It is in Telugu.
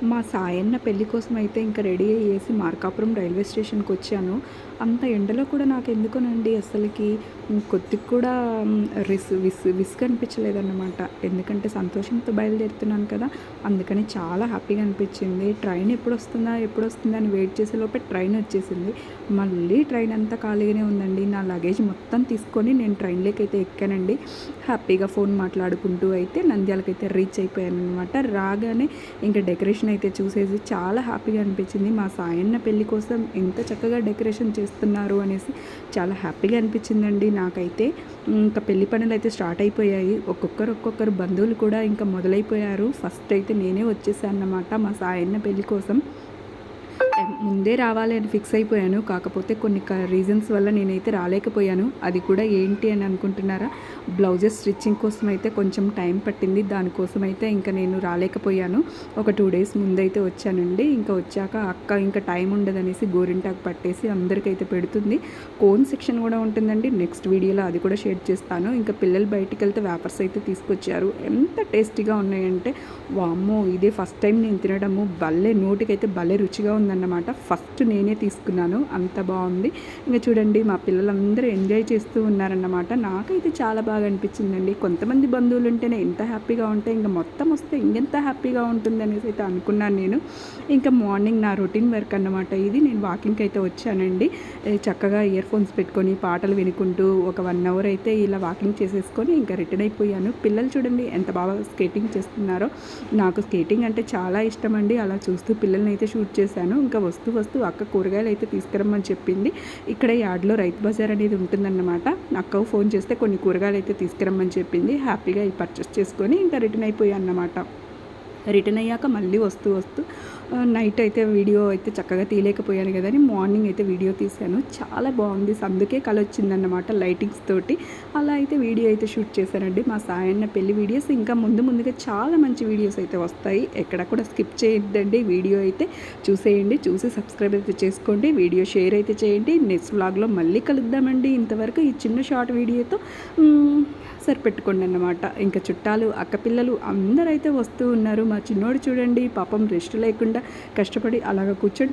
మా సాయన్న పెళ్లి కోసం అయితే ఇంకా రెడీ అయ్యేసి మార్కాపురం రైల్వే స్టేషన్‌కొచ్చాను. అంత ఎండలో కూడా నాకెందుకోనండి అస్సలకి కొద్దిగా కూడా విసుగు అనిపించలేదన్నమాట. ఎందుకంటే సంతోషంతో బయలుదేరుతున్నాను కదా! అందుకని చాలా హ్యాపీగా అనిపించింది. ట్రైన్ ఎప్పుడొస్తుందా? ఎప్పుడొస్తుందా? అని వెయిట్ చేసేలోపే ట్రైన్ వచ్చేసింది. మళ్ళీ ట్రైన్ అంతా ఖాళీగానే ఉందండి. నా లగేజ్ మొత్తం తీసుకొని నేను ట్రైన్‌లోకైతే ఎక్కానండి. హ్యాపీగా ఫోన్ మాట్లాడుకుంటూ అయితే నంద్యాలకైతే రీచ్ అయిపోయాననమాట. రాగానే ఇంకా డెకరేషన్ అయితే చూసేసి చాలా హ్యాపీగా అనిపించింది. మా సాయన్న పెళ్లి కోసం ఎంత చక్కగా డెకరేషన్ చేస్తున్నారు అనేసి చాలా హ్యాపీగా అనిపించిందండి నాకైతే. ఇంకా పెళ్లి పనులు అయితే స్టార్ట్ అయిపోయాయి. ఒక్కొక్కరు బంధువులు కూడా ఇంకా మొదలైపోయారు. ఫస్ట్ అయితే నేనే వచ్చేసాను అన్నమాట మా సాయన్న పెళ్లి కోసం. ముందే రావాలి అని ఫిక్స్ అయిపోయాను. కాకపోతే కొన్ని రీజన్స్ వల్ల నేనైతే రాలేకపోయాను. అది కూడా ఏంటి అని అనుకుంటున్నారా? బ్లౌజెస్ స్టిచ్చింగ్ కోసం అయితే కొంచెం టైం పట్టింది. దానికోసం అయితే ఇంకా నేను రాలేకపోయాను. ఒక 2 డేస్ ముందైతే వచ్చానండి. ఇంకా వచ్చాక అక్క ఇంకా టైం ఉండదనేసి గోరింటాకు పట్టేసి అందరికైతే పెడుతుంది. కోన్ సెక్షన్ కూడా ఉంటుందండి. నెక్స్ట్ వీడియోలో అది కూడా షేర్ చేస్తాను. ఇంకా పిల్లలు బయటికి వెళ్తే వేపర్స్ అయితే తీసుకొచ్చారు. ఎంత టేస్టీగా ఉన్నాయంటే వామ్మో! ఇదే ఫస్ట్ టైం నేను తినడము. నోటికైతే భలే రుచిగా ఉందన్నమాట. ఫస్ట్ నేనే తీసుకున్నాను. అంత బాగుంది. ఇంకా చూడండి మా పిల్లలందరూ ఎంజాయ్ చేస్తూ ఉన్నారన్నమాట. నాకైతే చాలా బాగా అనిపించిందండి. కొంతమంది బంధువులు ఉంటేనే ఎంత హ్యాపీగా ఉంటే ఇంకా మొత్తం వస్తే ఇంకెంత హ్యాపీగా ఉంటుంది అనేసి అయితే అనుకున్నాను నేను. ఇంకా మార్నింగ్ నా రొటీన్ వర్క్ అన్నమాట ఇది. నేను వాకింగ్కి అయితే వచ్చానండి. చక్కగా ఇయర్ ఫోన్స్ పెట్టుకొని పాటలు వినుకుంటూ ఒక 1 అవర్ అయితే ఇలా వాకింగ్ చేసేసుకొని ఇంకా రిటర్న్ అయిపోయాను. పిల్లలు చూడండి ఎంత బాగా స్కేటింగ్ చేస్తున్నారో. నాకు స్కేటింగ్ అంటే చాలా ఇష్టం అండి. అలా చూస్తూ పిల్లల్ని అయితే షూట్ చేశాను. ఇంకా వస్తూ అక్క కూరగాయలు అయితే తీసుకురమ్మని చెప్పింది. ఇక్కడ యార్డ్లో రైతు బజార్ అనేది ఉంటుందన్నమాట. అక్కకు ఫోన్ చేస్తే కొన్ని కూరగాయలు అయితే తీసుకురమ్మని చెప్పింది. హ్యాపీగా ఈ పర్చేస్ చేసుకొని ఇంకా రిటర్న్ అయిపోయాను అన్నమాట. రిటర్న్ అయ్యాక మళ్ళీ వస్తూ నైట్ అయితే వీడియో అయితే చక్కగా తీయలేకపోయాను కదా అని మార్నింగ్ అయితే వీడియో తీశాను. చాలా బాగుంది. సందుకే కళ వచ్చిందన్నమాట లైటింగ్స్ తోటి. అలా అయితే వీడియో అయితే షూట్ చేశానండి. మా సాయన్న పెళ్లి వీడియోస్ ఇంకా ముందుగా చాలా మంచి వీడియోస్ అయితే వస్తాయి. ఎక్కడ కూడా స్కిప్ చేయొద్దండి. వీడియో అయితే చూసేయండి. చూసి సబ్స్క్రైబ్ అయితే చేసుకోండి. వీడియో షేర్ అయితే చేయండి. నెక్స్ట్ వ్లాగ్లో మళ్ళీ కలుద్దామండి. ఇంతవరకు ఈ చిన్న షార్ట్ వీడియోతో సరిపెట్టుకోండి అన్నమాట. ఇంకా చుట్టాలు అక్కపిల్లలు అందరైతే వస్తూ ఉన్నారు. మా చిన్నోడు చూడండి పాపం రెస్ట్ లేకుండా కష్టపడి అలాగ కూర్చొని